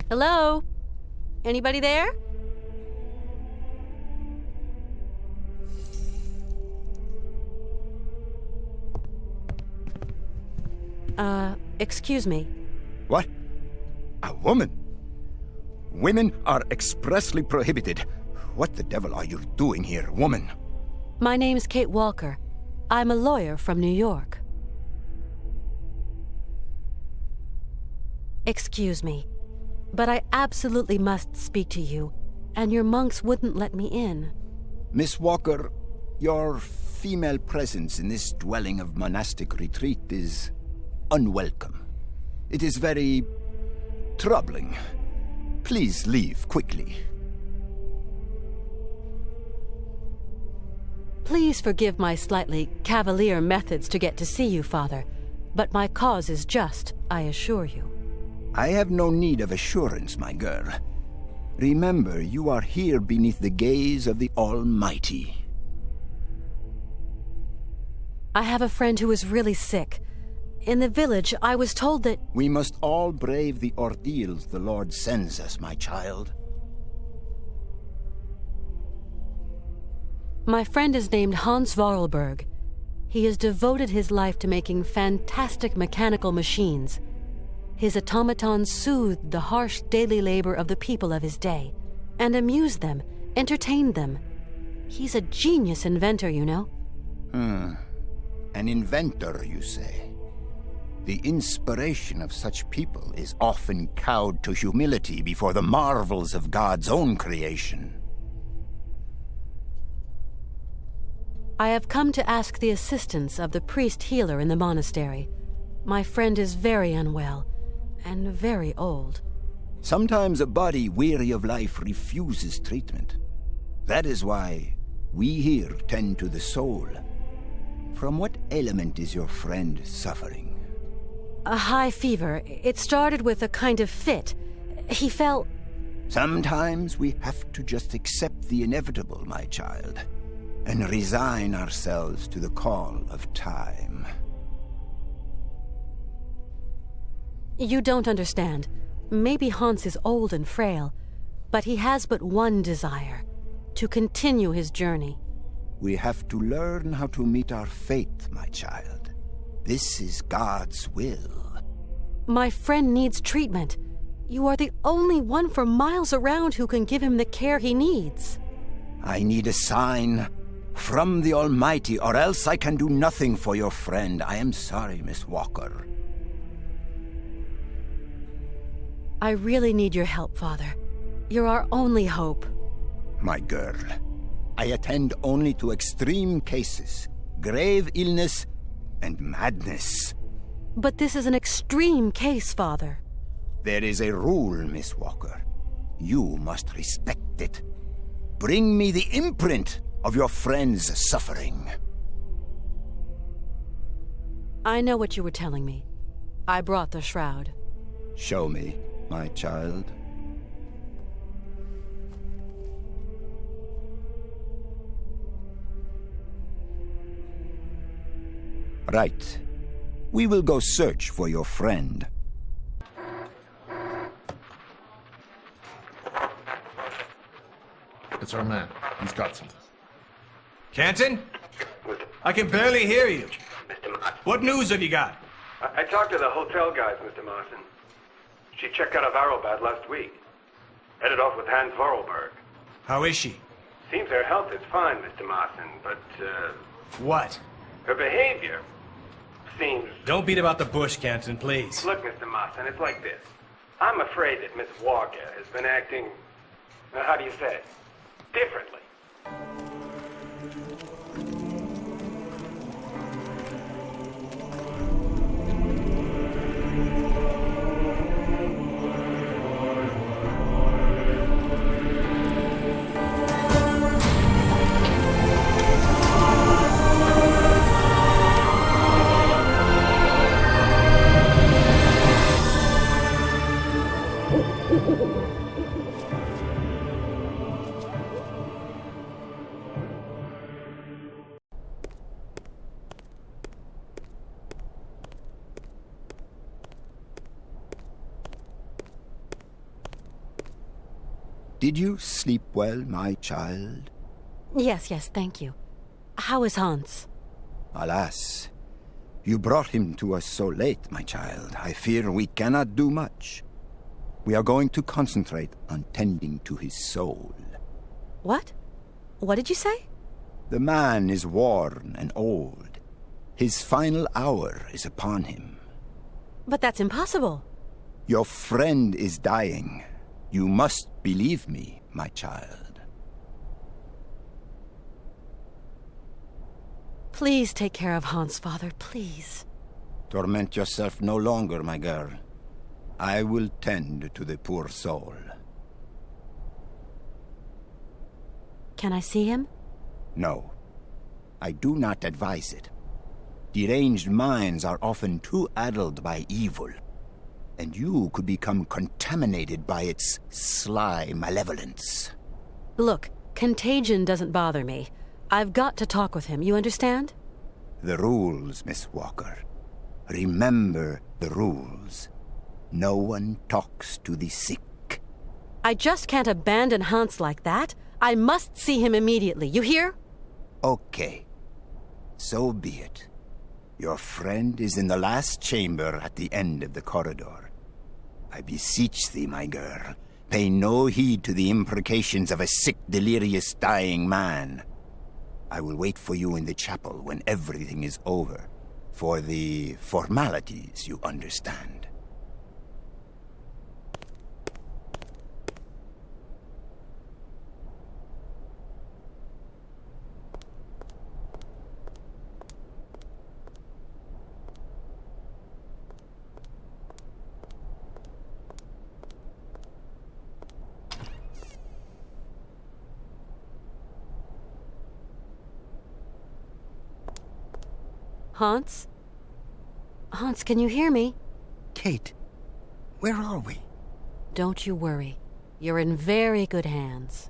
Hello? Anybody there? Excuse me. What? A woman? Women are expressly prohibited. What the devil are you doing here, woman? My name's Kate Walker. I'm a lawyer from New York. Excuse me, but I absolutely must speak to you, and your monks wouldn't let me in. Miss Walker, your female presence in this dwelling of monastic retreat is unwelcome. It is very troubling. Please leave quickly. Please forgive my slightly cavalier methods to get to see you, Father, but my cause is just, I assure you. I have no need of assurance, my girl. Remember, you are here beneath the gaze of the Almighty. I have a friend who is really sick. In the village, I was told that... We must all brave the ordeals the Lord sends us, my child. My friend is named Hans Vorarlberg. He has devoted his life to making fantastic mechanical machines. His automatons soothed the harsh daily labor of the people of his day, and amused them, entertained them. He's a genius inventor, you know. An inventor, you say? The inspiration of such people is often cowed to humility before the marvels of God's own creation. I have come to ask the assistance of the priest healer in the monastery. My friend is very unwell, and very old. Sometimes a body weary of life refuses treatment. That is why we here tend to the soul. From what ailment is your friend suffering? A high fever. It started with a kind of fit. He fell... Sometimes we have to just accept the inevitable, my child, and resign ourselves to the call of time. You don't understand. Maybe Hans is old and frail, but he has but one desire: to continue his journey. We have to learn how to meet our fate, my child. This is God's will. My friend needs treatment. You are the only one for miles around who can give him the care he needs. I need a sign from the Almighty, or else I can do nothing for your friend. I am sorry, Miss Walker. I really need your help, Father. You're our only hope. My girl, I attend only to extreme cases, grave illness, and madness. But this is an extreme case, Father. There is a rule, Miss Walker. You must respect it. Bring me the imprint of your friend's suffering. I know what you were telling me. I brought the shroud. Show me, my child. Right. We will go search for your friend. It's our man. He's got something. Cantin? I can barely hear you. Mr. Martin. What news have you got? I talked to the hotel guys, Mr. Martin. She checked out of Arrowbad last week. Headed off with Hans Vorarlberg. How is she? Seems her health is fine, Mr. Martin, but, What? her behavior seems... Don't beat about the bush, Cantin, please. Look, Mr. Martin, it's like this. I'm afraid that Miss Walker has been acting, how do you say, differently. Did you sleep well, my child? Yes, thank you. How is Hans? Alas, you brought him to us so late, my child. I fear we cannot do much. We are going to concentrate on tending to his soul. What? What did you say? The man is worn and old. His final hour is upon him. But that's impossible. Your friend is dying. You must believe me, my child. Please take care of Hans, father, please. Torment yourself no longer, my girl. I will tend to the poor soul. Can I see him? No. I do not advise it. Deranged minds are often too addled by evil, and you could become contaminated by its sly malevolence. Look, contagion doesn't bother me. I've got to talk with him, you understand? The rules, Miss Walker. Remember the rules. No one talks to the sick. I just can't abandon Hans like that. I must see him immediately, you hear? Okay. So be it. Your friend is in the last chamber at the end of the corridor. I beseech thee, my girl, pay no heed to the imprecations of a sick, delirious, dying man. I will wait for you in the chapel when everything is over. For the formalities, you understand. Hans? Hans, can you hear me? Kate, where are we? Don't you worry. You're in very good hands.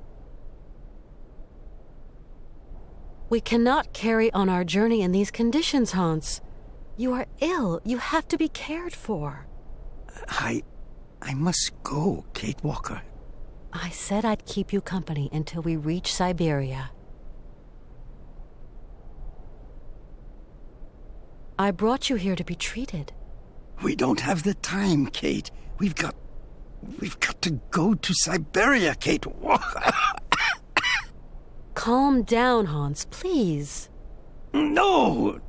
We cannot carry on our journey in these conditions, Hans. You are ill. You have to be cared for. I must go, Kate Walker. I said I'd keep you company until we reach Syberia. I brought you here to be treated. We don't have the time, Kate. We've got to go to Syberia, Kate Walker. Calm down, Hans, please. No.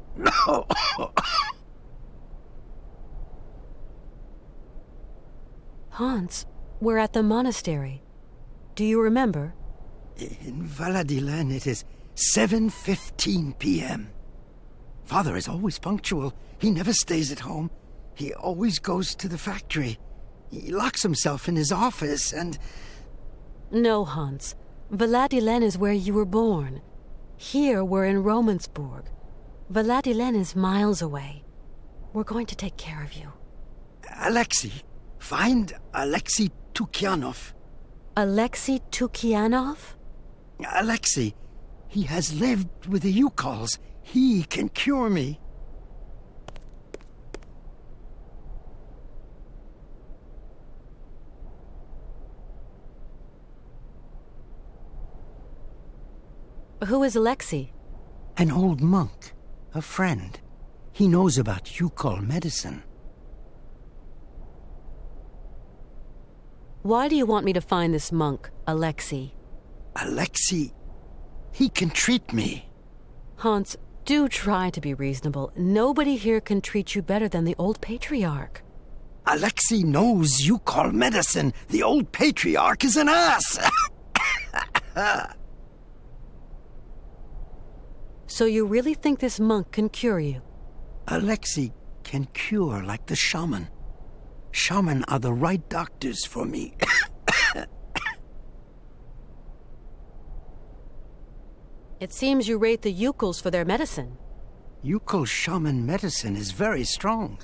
Hans, we're at the monastery. Do you remember? In Valladolid, it is 7:15 p.m. Father is always punctual. He never stays at home. He always goes to the factory. He locks himself in his office and... No, Hans. Valladolid is where you were born. Here we're in Romansburg. Valladolid is miles away. We're going to take care of you. Alexei. Find Alexei Tukianov. Alexei Tukianov? Alexei. He has lived with the Ukals. He can cure me. Who is Alexei? An old monk. A friend. He knows about Ukal medicine. Why do you want me to find this monk, Alexei? Alexei, he can treat me. Hans, do try to be reasonable. Nobody here can treat you better than the old patriarch. Alexei knows Ukal medicine. The old patriarch is an ass. So you really think this monk can cure you? Alexei can cure like the shaman. Shaman are the right doctors for me. It seems you rate the Ukals for their medicine. Ukal shaman medicine is very strong.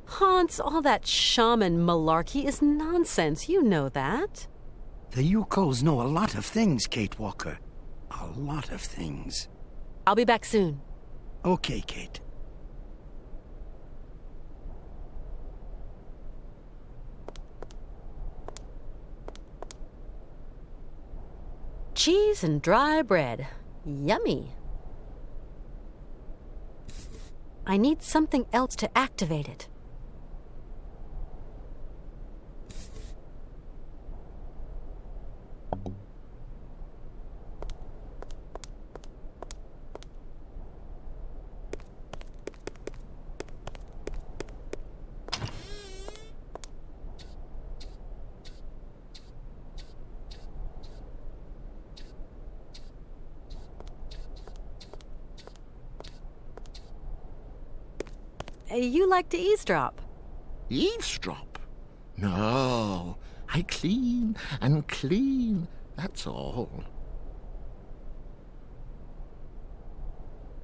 Hans, all that shaman malarkey is nonsense. You know that. The Ukals know a lot of things, Kate Walker. A lot of things. I'll be back soon. Okay, Kate. cheese and dry bread. Yummy. I need something else to activate it. You like to eavesdrop. Eavesdrop? No, I clean and clean, that's all.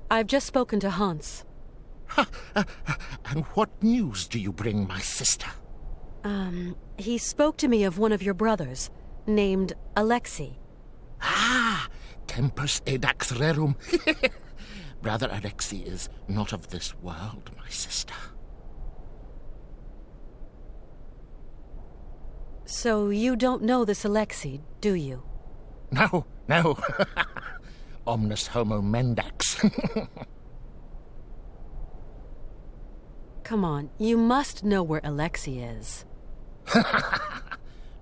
I've just spoken to Hans. And what news do you bring, my sister? He spoke to me of one of your brothers, named Alexei. Ah, tempus edax rerum. Brother Alexei is not of this world, my sister. So you don't know this Alexei, do you? No. Omnis homo mendax. Come on, you must know where Alexei is.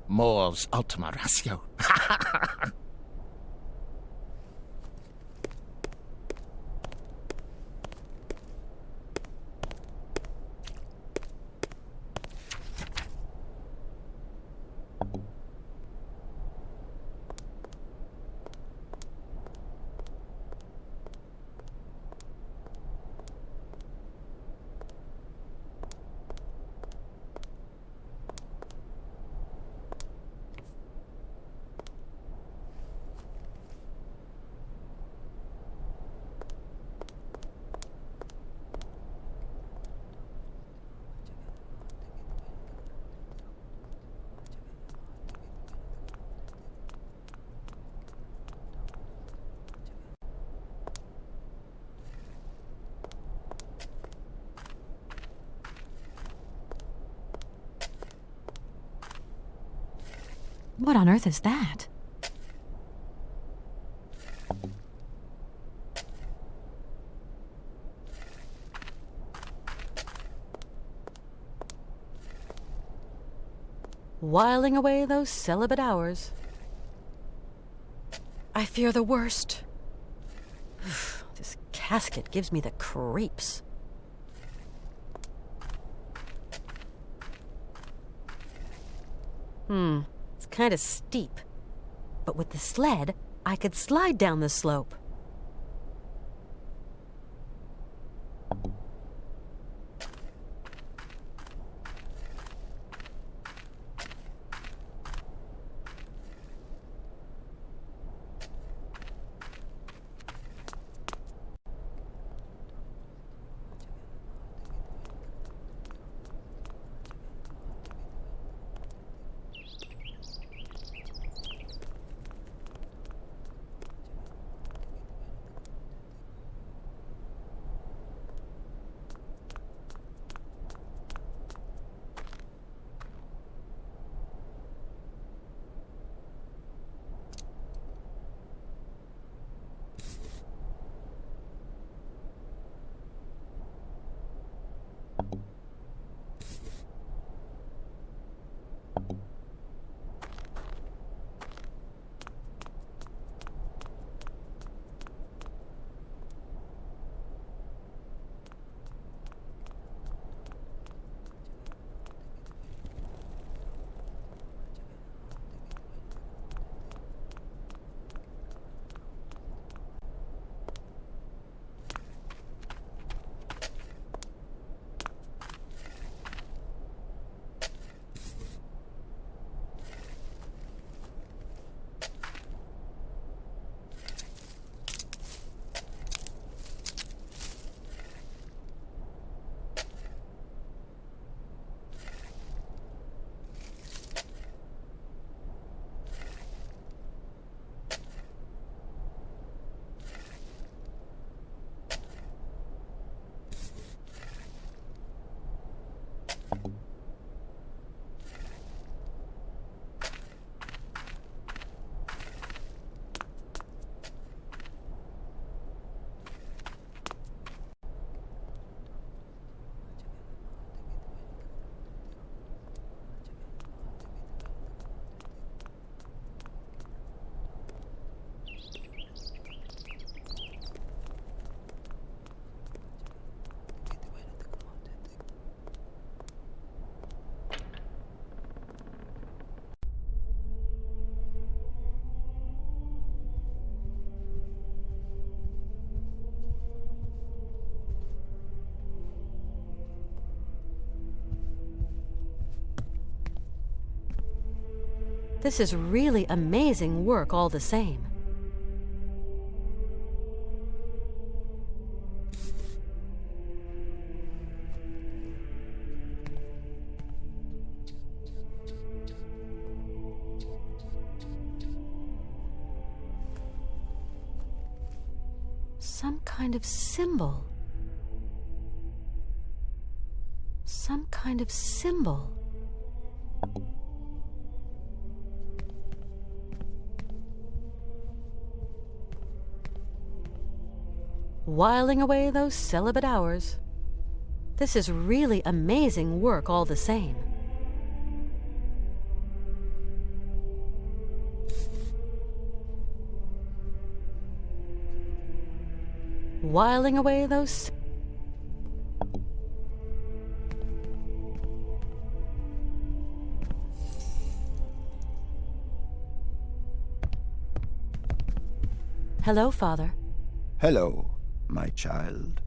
Mors ultima ratio. What on earth is that? Whiling away those celibate hours. I fear the worst. This casket gives me the creeps. It's kind of steep. But with the sled, I could slide down the slope. This is really amazing work all the same. Some kind of symbol. Some kind of symbol. Whiling away those celibate hours. This is really amazing work all the same. Whiling away those... Hello, Father. Hello, my child.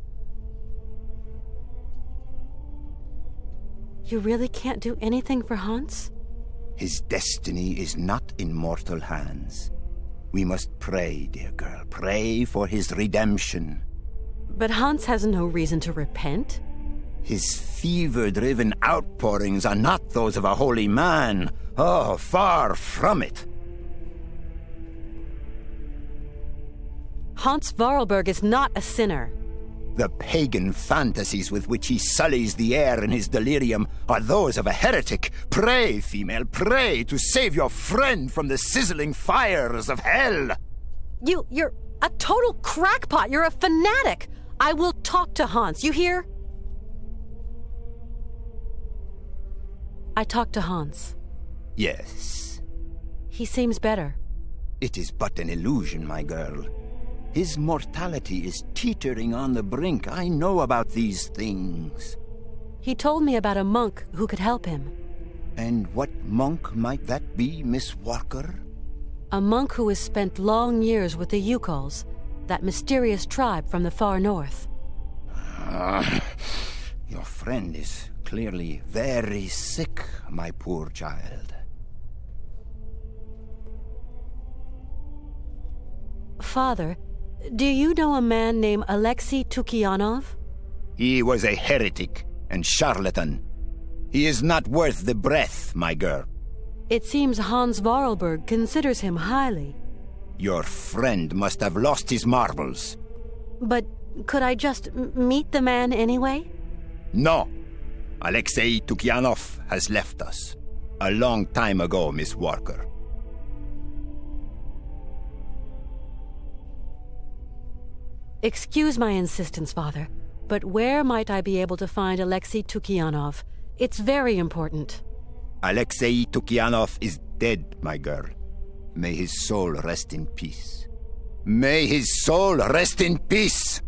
You really can't do anything for Hans? His destiny is not in mortal hands. We must pray, dear girl. Pray for his redemption. But Hans has no reason to repent. His fever-driven outpourings are not those of a holy man. Oh, far from it. Hans Vorarlberg is not a sinner. The pagan fantasies with which he sullies the air in his delirium are those of a heretic. Pray, female, pray to save your friend from the sizzling fires of hell. You're a total crackpot. You're a fanatic. I will talk to Hans, you hear? I talked to Hans. Yes. He seems better. It is but an illusion, my girl. His mortality is teetering on the brink. I know about these things. He told me about a monk who could help him. And what monk might that be, Miss Walker? A monk who has spent long years with the Virtools, that mysterious tribe from the far north. Your friend is clearly very sick, my poor child. Father, do you know a man named Alexei Tukianov? He was a heretic and charlatan. He is not worth the breath, my girl. It seems Hans Vorarlberg considers him highly. Your friend must have lost his marbles. But could I just meet the man anyway? No. Alexei Tukianov has left us. A long time ago, Miss Walker. Excuse my insistence, Father, but where might I be able to find Alexei Tukianov? It's very important. Alexei Tukianov is dead, my girl. May his soul rest in peace. May his soul rest in peace!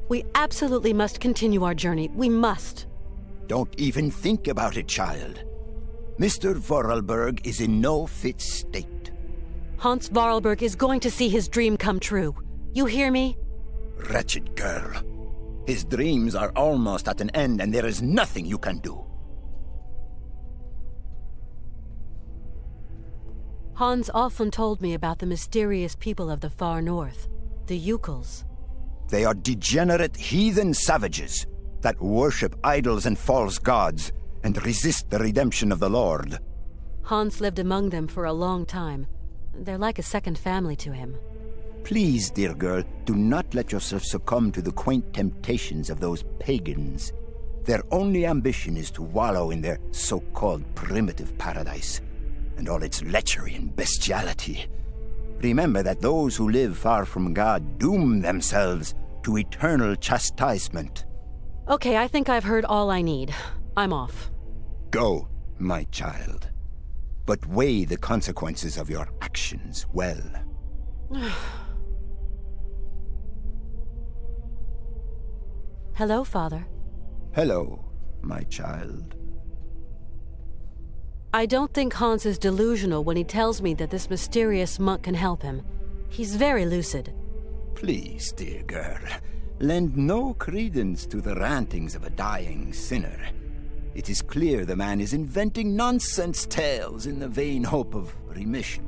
We absolutely must continue our journey. We must. Don't even think about it, child. Mr. Vorarlberg is in no fit state. Hans Vorarlberg is going to see his dream come true. You hear me? Wretched girl. His dreams are almost at an end, and there is nothing you can do. Hans often told me about the mysterious people of the far north, the Virtools. They are degenerate heathen savages that worship idols and false gods and resist the redemption of the Lord. Hans lived among them for a long time. They're like a second family to him. Please, dear girl, do not let yourself succumb to the quaint temptations of those pagans. Their only ambition is to wallow in their so-called primitive paradise, and all its lechery and bestiality. Remember that those who live far from God doom themselves to eternal chastisement. Okay, I think I've heard all I need. I'm off. Go, my child. But weigh the consequences of your actions well. Hello, Father. Hello, my child. I don't think Hans is delusional when he tells me that this mysterious monk can help him. He's very lucid. Please, dear girl, lend no credence to the rantings of a dying sinner. It is clear the man is inventing nonsense tales in the vain hope of remission.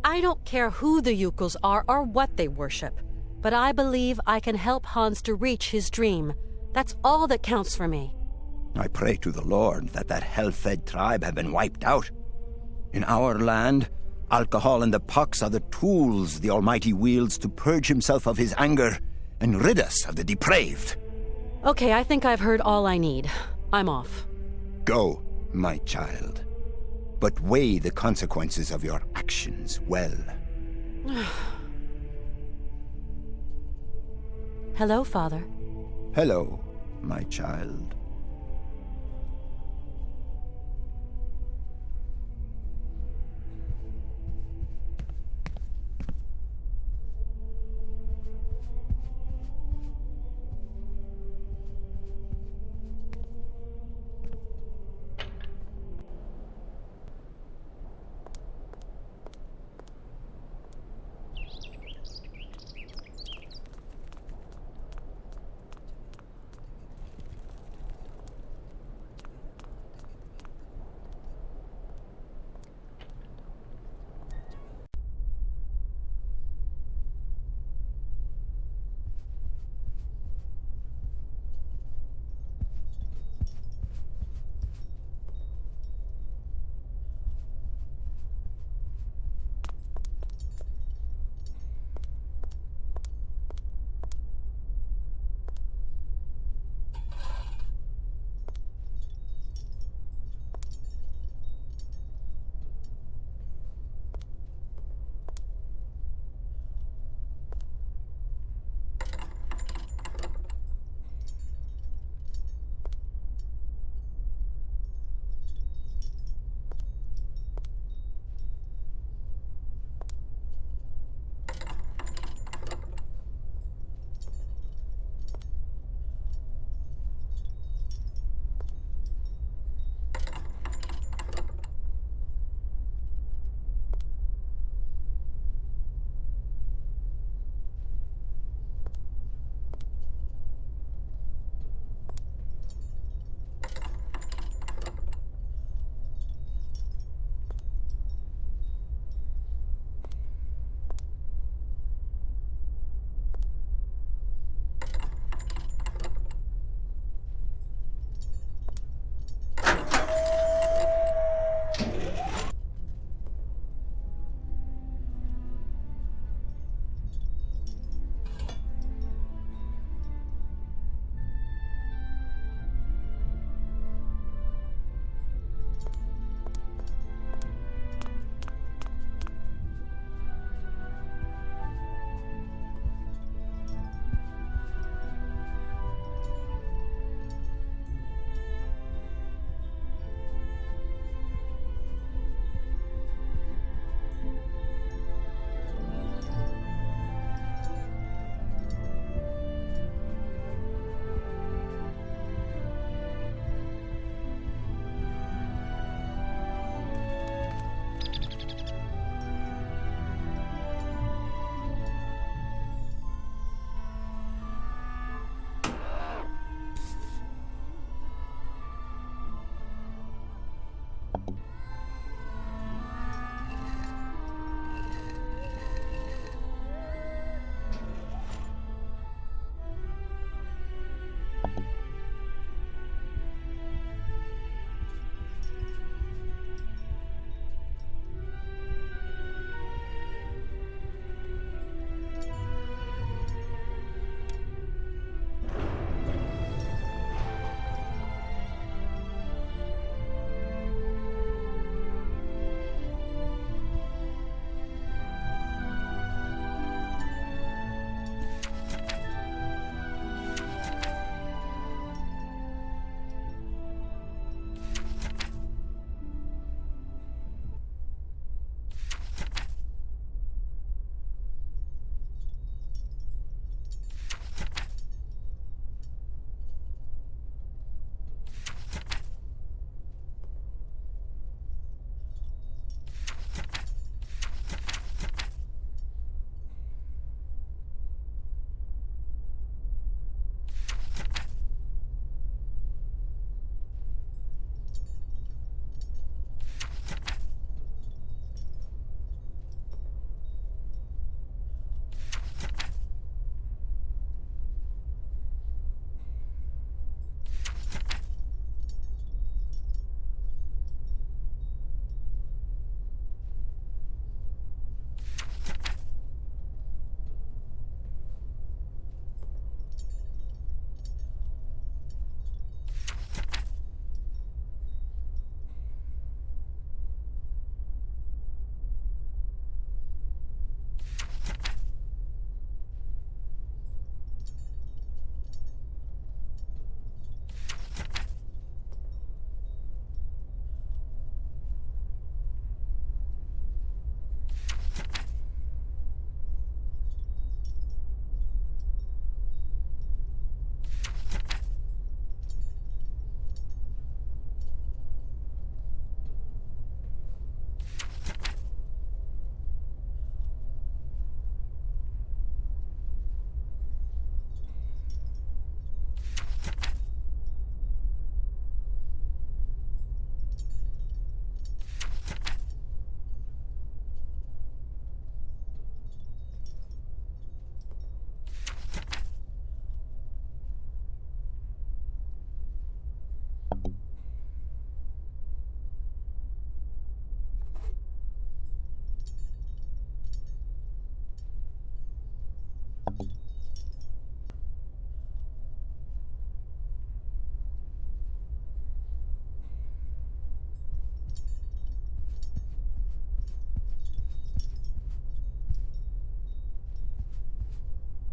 I don't care who the Yukels are or what they worship, but I believe I can help Hans to reach his dream. That's all that counts for me. I pray to the Lord that hell-fed tribe have been wiped out. In our land, alcohol and the pox are the tools the Almighty wields to purge himself of his anger and rid us of the depraved. Okay, I think I've heard all I need. I'm off. Go, my child. But weigh the consequences of your actions well. Hello, Father. Hello, my child.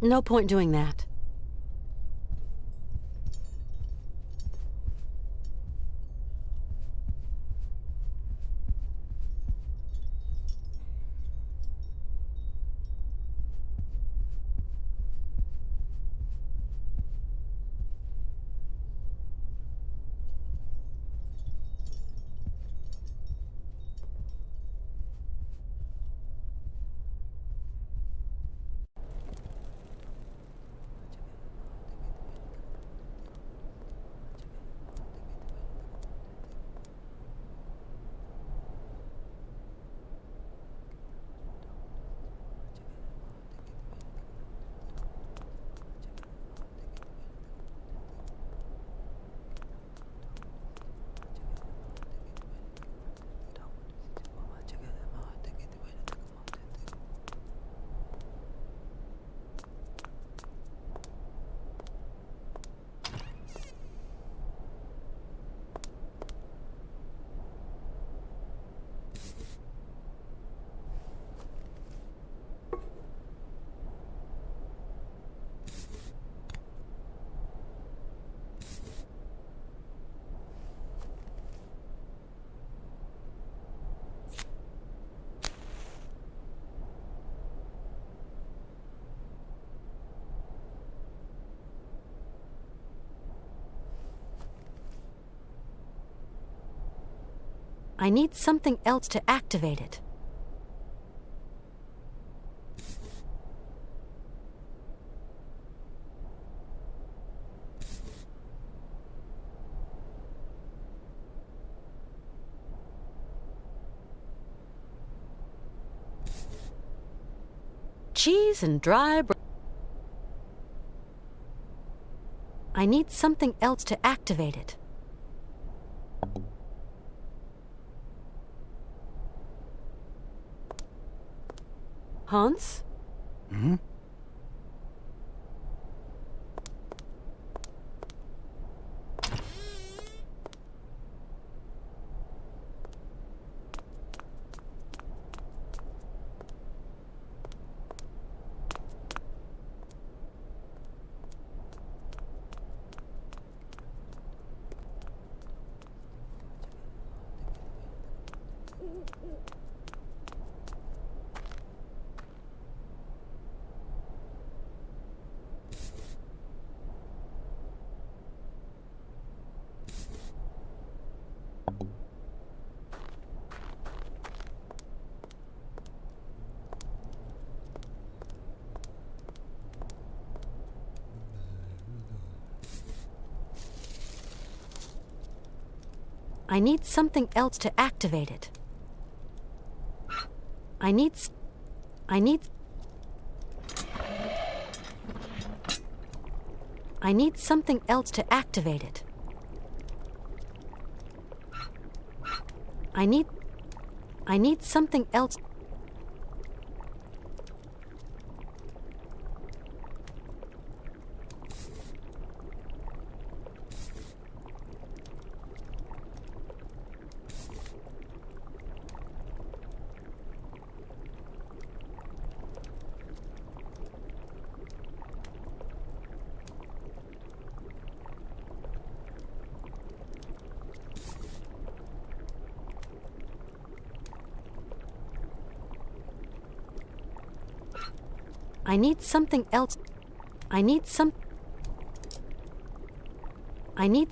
No point doing that. I need something else to activate it. Cheese and dry bread. I need something else to activate it. Hans? Hmm? I need something else to activate it. I need something else to activate it. I need something else. I need something else. I need some. I need.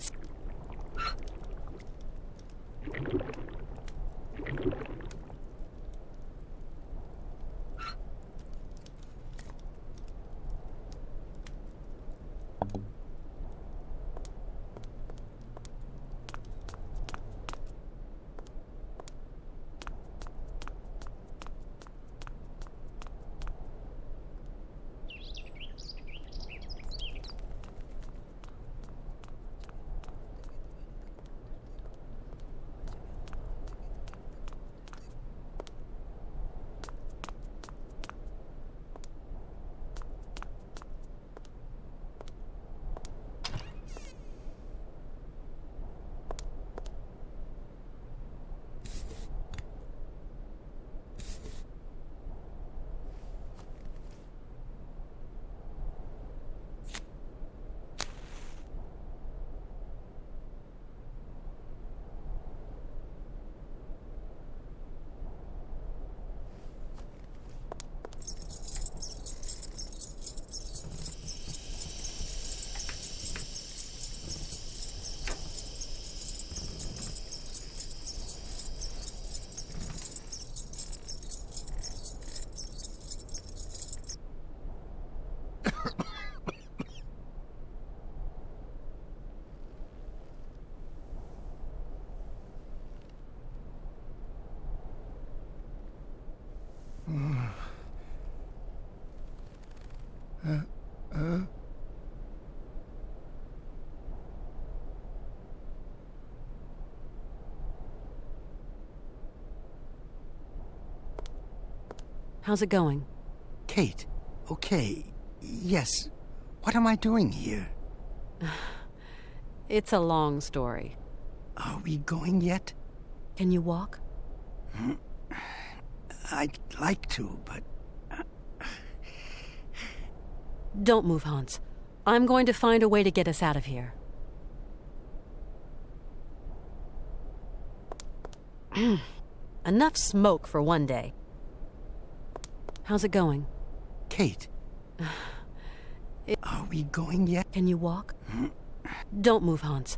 How's it going? Kate, okay, yes. What am I doing here? It's a long story. Are we going yet? Can you walk? I'd like to, but... Don't move, Hans. I'm going to find a way to get us out of here. Enough smoke for one day. How's it going? Kate. Are we going yet? Can you walk? Don't move, Hans.